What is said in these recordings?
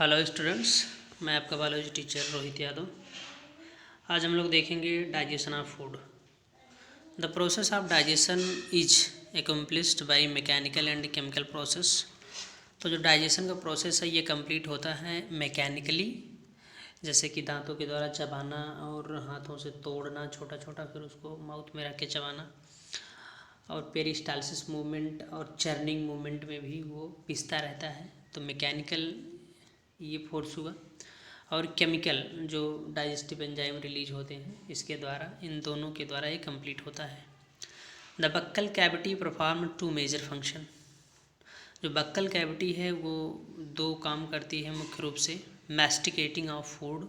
Hello students, मैं आपका biology teacher Rohit Yadav. आज हम लोग देखेंगे digestion of food. The process of digestion is accomplished by mechanical and chemical process. तो जो डाइजेशन का प्रोसेस है ये कंप्लीट होता है मैकेनिकली, जैसे कि दांतों के द्वारा चबाना और हाथों से तोड़ना छोटा छोटा, फिर उसको माउथ में रख के चबाना। और पेरिस्टालसिस मूवमेंट और चर्निंग मूवमेंट में भी वो पिसता रहता है। तो मैकेनिकल ये फोर्स हुआ, और केमिकल जो डाइजेस्टिव एंजाइम रिलीज होते हैं इसके द्वारा, इन दोनों के द्वारा ये कंप्लीट होता है। The buccal cavity perform two major function. जो बक्कल कैविटी है वो दो काम करती है मुख्य रूप से, मैस्टिकेटिंग ऑफ फूड,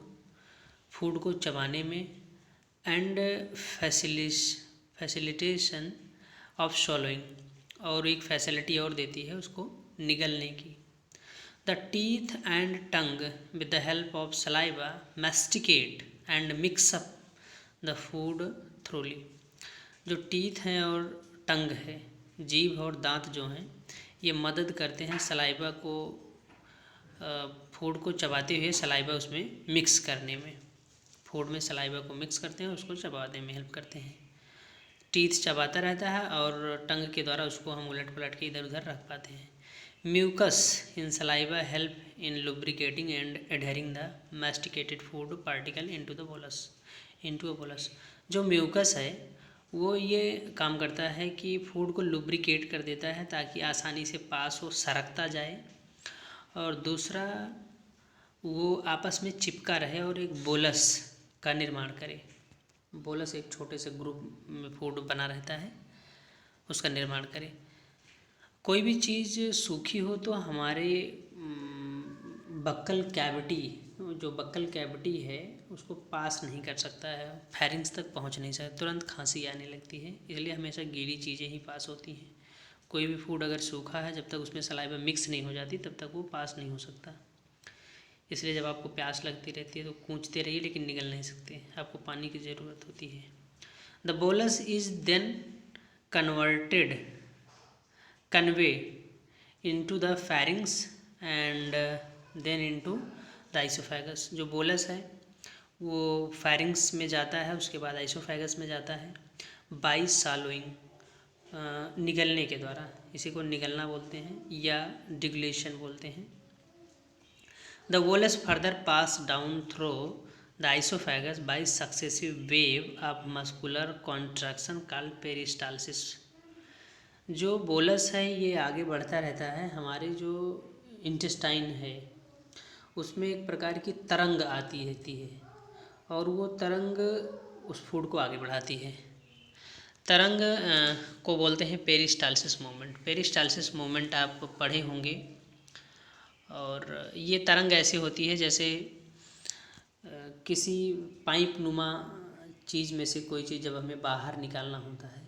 फूड को चबाने में, एंड फैसिलिटेशन ऑफ swallowing, और एक फैसिलिटी और देती है उसको निगलने की। The teeth and tongue, with the help of saliva, masticate and mix up the food thoroughly. जो टीथ हैं और टंग है, जीभ और दांत जो हैं, ये मदद करते हैं सलाइवा को, फूड को चबाते हुए सलाइवा उसमें मिक्स करने में। फूड में सलाइवा को मिक्स करते हैं, उसको चबाने में हेल्प करते हैं। टीथ चबाता रहता है और टंग के द्वारा उसको हम उलट पलट के इधर उधर रख पाते हैं। Mucus in saliva help in lubricating and adhering the masticated food particle into the bolus, into a bolus। जो म्यूकस है वो ये काम करता है कि फूड को लुब्रिकेट कर देता है ताकि आसानी से पास हो, सरकता जाए, और दूसरा वो आपस में चिपका रहे और एक बोलस का निर्माण करे। बोलस एक छोटे से ग्रुप में फूड बना रहता है, उसका निर्माण करे। कोई भी चीज़ सूखी हो तो हमारे बक्कल कैविटी, जो बक्कल कैविटी है उसको पास नहीं कर सकता है, फेरिंग्स तक पहुंच नहीं सकता, तुरंत खांसी आने लगती है, इसलिए हमेशा गीली चीज़ें ही पास होती हैं। कोई भी फूड अगर सूखा है, जब तक उसमें सलाइवा मिक्स नहीं हो जाती तब तक वो पास नहीं हो सकता। इसलिए जब आपको प्यास लगती रहती है तो कूँचते रहिए, लेकिन निगल नहीं सकते, आपको पानी की ज़रूरत होती है। The bolus is then convey into the pharynx and then into the esophagus। जो बोलस है वो pharynx में जाता है, उसके बाद esophagus में जाता है by swallowing, निगलने के द्वारा। इसी को निगलना बोलते हैं या डिग्लेशन बोलते हैं। The bolus further pass down through the esophagus by successive wave of muscular contraction called peristalsis। जो बोलस है ये आगे बढ़ता रहता है, हमारे जो इंटेस्टाइन है उसमें एक प्रकार की तरंग आती रहती है, और वो तरंग उस फूड को आगे बढ़ाती है। तरंग को बोलते हैं पेरिस्टालसिस मूवमेंट। पेरिस्टालसिस मूवमेंट आप पढ़े होंगे, और ये तरंग ऐसी होती है जैसे किसी पाइप नुमा चीज़ में से कोई चीज़ जब हमें बाहर निकालना होता है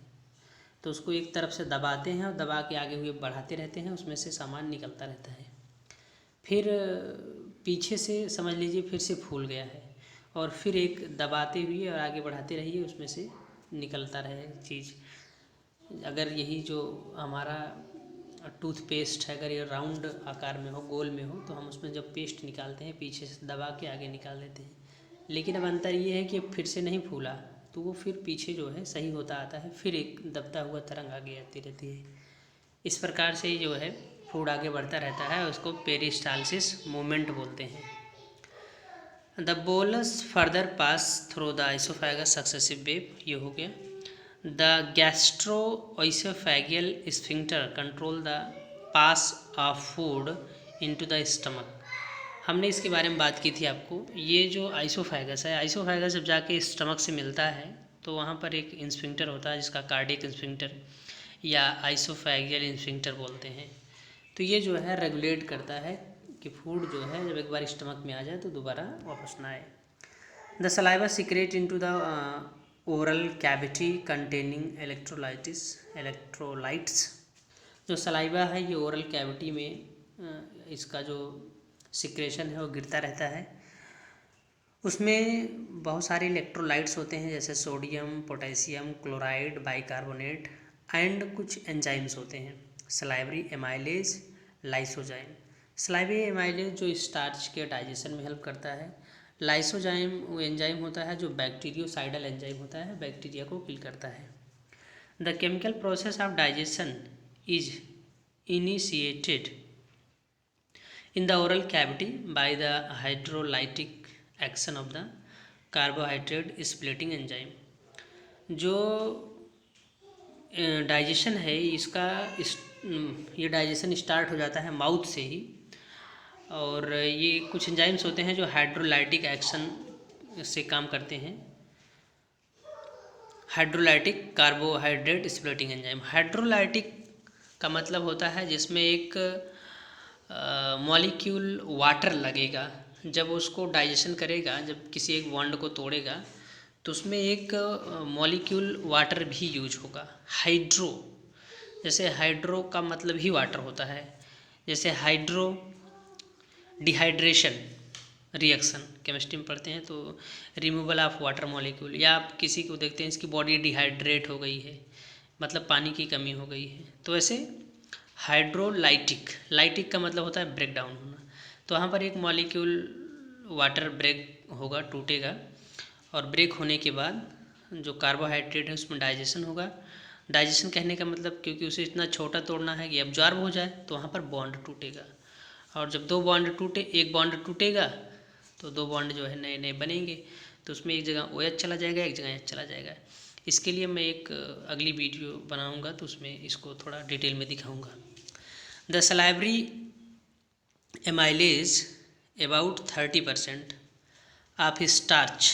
तो उसको एक तरफ से दबाते हैं और दबा के आगे हुए बढ़ाते रहते हैं, उसमें से सामान निकलता रहता है। फिर पीछे से समझ लीजिए फिर से फूल गया है, और फिर एक दबाते हुए और आगे बढ़ाते रहिए, उसमें से निकलता रहे चीज़। अगर यही जो हमारा टूथपेस्ट है, अगर ये राउंड आकार में हो, गोल में हो, तो हम उसमें जब पेस्ट निकालते हैं पीछे से दबा के आगे निकाल देते हैं। लेकिन अब अंतर ये है कि फिर से नहीं फूला तो वो फिर पीछे जो है सही होता आता है, फिर एक दबता हुआ तरंग आगे आती रहती है। इस प्रकार से जो है फूड आगे बढ़ता रहता है, उसको पेरिस्टालसिस मूवमेंट बोलते हैं। The bolus further pass through the oesophagus successive wave, ये हो गया। The gastro oesophageal sphincter control the pass of food into the stomach. हमने इसके बारे में बात की थी आपको। ये जो आइसोफेगस है, आइसोफेगस जब जाके स्टमक से मिलता है तो वहाँ पर एक इंस्फिंक्टर होता है जिसका कार्डियक इंस्फिंक्टर या आइसोफेगियल स्फिंक्टर बोलते हैं। तो ये जो है रेगुलेट करता है कि फूड जो है जब एक बार स्टमक में आ जाए तो दोबारा वापस ना आए। The saliva secret into the oral cavity containing electrolytes. जो सलाइवा है ये ओरल कैविटी में इसका जो सिक्रेशन है वो गिरता रहता है। उसमें बहुत सारे इलेक्ट्रोलाइट्स होते हैं, जैसे sodium, potassium, chloride, bicarbonate, and कुछ एंजाइम्स होते हैं, salivary amylase, lysozyme. Salivary amylase जो स्टार्च के डाइजेशन में हेल्प करता है। लाइसोजाइम वो एंजाइम होता है जो बैक्टीरियोसाइडल एंजाइम होता है, बैक्टीरिया को किल करता है। The chemical process of digestion is initiated in the oral cavity by the hydrolytic action of the carbohydrate splitting enzyme। जो डाइजेशन है इसका ये डाइजेशन स्टार्ट हो जाता है माउथ से ही, और ये कुछ एंजाइम्स होते हैं जो हाइड्रोलाइटिक एक्शन से काम करते हैं। Hydrolytic carbohydrate splitting enzyme. Hydrolytic का मतलब होता है जिसमें एक मॉलिक्यूल वाटर लगेगा, जब उसको डाइजेशन करेगा, जब किसी एक बॉन्ड को तोड़ेगा तो उसमें एक मॉलिक्यूल वाटर भी यूज होगा। हाइड्रो, जैसे हाइड्रो का मतलब ही वाटर होता है, जैसे हाइड्रो डिहाइड्रेशन रिएक्शन केमिस्ट्री में पढ़ते हैं तो रिमूवल ऑफ वाटर मॉलिक्यूल, या आप किसी को देखते हैं इसकी बॉडी डिहाइड्रेट हो गई है, मतलब पानी की कमी हो गई है, तो ऐसे हाइड्रोलाइटिक, लाइटिक का मतलब होता है ब्रेक डाउन होना। तो वहाँ पर एक मॉलिक्यूल वाटर ब्रेक होगा, टूटेगा, और ब्रेक होने के बाद जो कार्बोहाइड्रेट है उसमें डाइजेशन होगा। डाइजेशन कहने का मतलब क्योंकि उसे इतना छोटा तोड़ना है कि एब्जॉर्ब हो जाए, तो वहाँ पर बॉन्ड टूटेगा, और जब दो बॉन्ड टूटे, एक बॉन्ड टूटेगा तो दो बॉन्ड जो है नए नए बनेंगे, तो उसमें एक जगह OH चला जाएगा, एक जगह H चला जाएगा। इसके लिए मैं एक अगली वीडियो बनाऊंगा तो उसमें इसको थोड़ा डिटेल में दिखाऊंगा। The salivary amylase about 30% of starch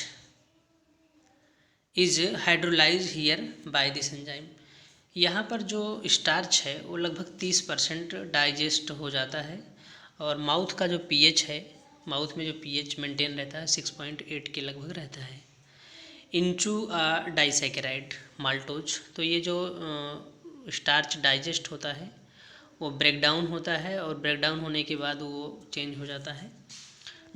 is hydrolyse here by this enzyme. यहाँ पर जो स्टार्च है वो लगभग 30% डाइजेस्ट हो जाता है, और माउथ का जो pH है, माउथ में जो pH मेंटेन रहता है 6.8 के लगभग रहता है। इनटू डाइसैकेराइड माल्टोज, तो ये जो स्टार्च डाइजेस्ट होता है वो ब्रेक डाउन होता है, और ब्रेक डाउन होने के बाद वो चेंज हो जाता है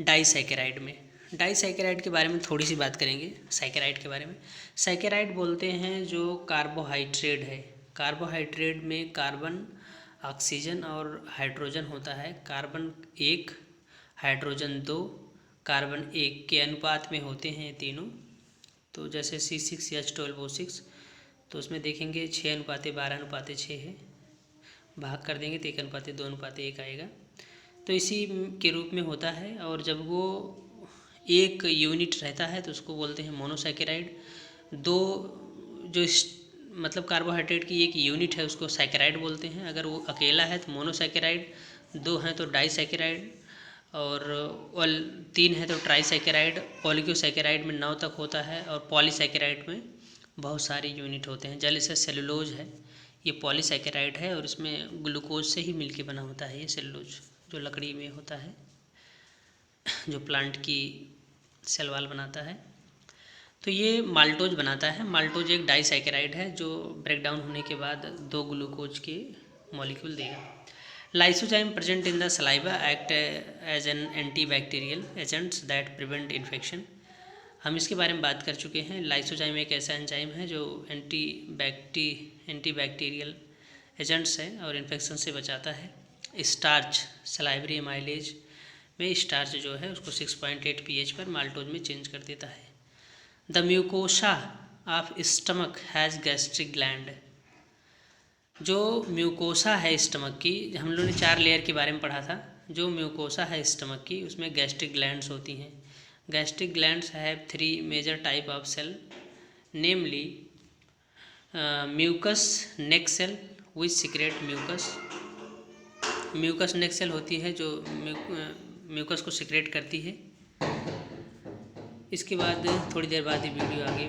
डाइसैकेराइड में। डाइसैकेराइड के बारे में थोड़ी सी बात करेंगे, सैकेराइड के बारे में। सैकेराइड बोलते हैं जो कार्बोहाइड्रेट है। कार्बोहाइड्रेट में कार्बन, ऑक्सीजन और हाइड्रोजन होता है। कार्बन 1, हाइड्रोजन 2, कार्बन 1 के अनुपात में होते हैं तीनों। तो जैसे C6H12O6, तो उसमें देखेंगे 6:12:6 है, भाग कर देंगे तो 1:2:1 आएगा। तो इसी के रूप में होता है, और जब वो एक यूनिट रहता है तो उसको बोलते हैं मोनोसैकेराइड। दो जो मतलब कार्बोहाइड्रेट की एक यूनिट है उसको सैकेराइड बोलते हैं। अगर वो अकेला है तो मोनोसैकेराइड, 2 हैं तो डाइसैकेराइड, और 3 है तो ट्राइसैकेराइड। ओलिगोसैकेराइड में 9 तक होता है, और पॉलीसैकेराइड में बहुत सारे यूनिट होते हैं। जैसे सेलुलोज है, ये पॉलीसैकेराइड है, और इसमें ग्लूकोज से ही मिलके बना होता है ये सेलुलोज, जो लकड़ी में होता है, जो प्लांट की सेल वाल बनाता है। तो ये माल्टोज बनाता है। माल्टोज एक डाइसैकेराइड है जो ब्रेक डाउन होने के बाद 2 ग्लूकोज के मॉलिक्यूल देगा। Lysozyme present in the saliva act as an antibacterial agents that prevent infection. हम इसके बारे में बात कर चुके हैं। लाइसोजाइम एक ऐसा एंजाइम है जो एंटीबैक्टीरियल एजेंट्स है और इन्फेक्शन से बचाता है। स्टार्च, सलाइवरी एमाइलेज में स्टार्च जो है उसको 6.8 pH पर माल्टोज में चेंज कर देता है। The mucosa of stomach has gastric gland. जो म्यूकोसा है स्टमक की, हम लोगों ने 4 लेयर के बारे में पढ़ा था। जो म्यूकोसा है स्टमक की उसमें गैस्ट्रिक ग्लैंड्स होती हैं। Gastric glands have 3 major type of cell, namely mucus neck cell which secrete mucus. Mucus neck cell होती है जो म्यूकस को सिक्रेट करती है। इसके बाद थोड़ी देर बाद ये वीडियो आगे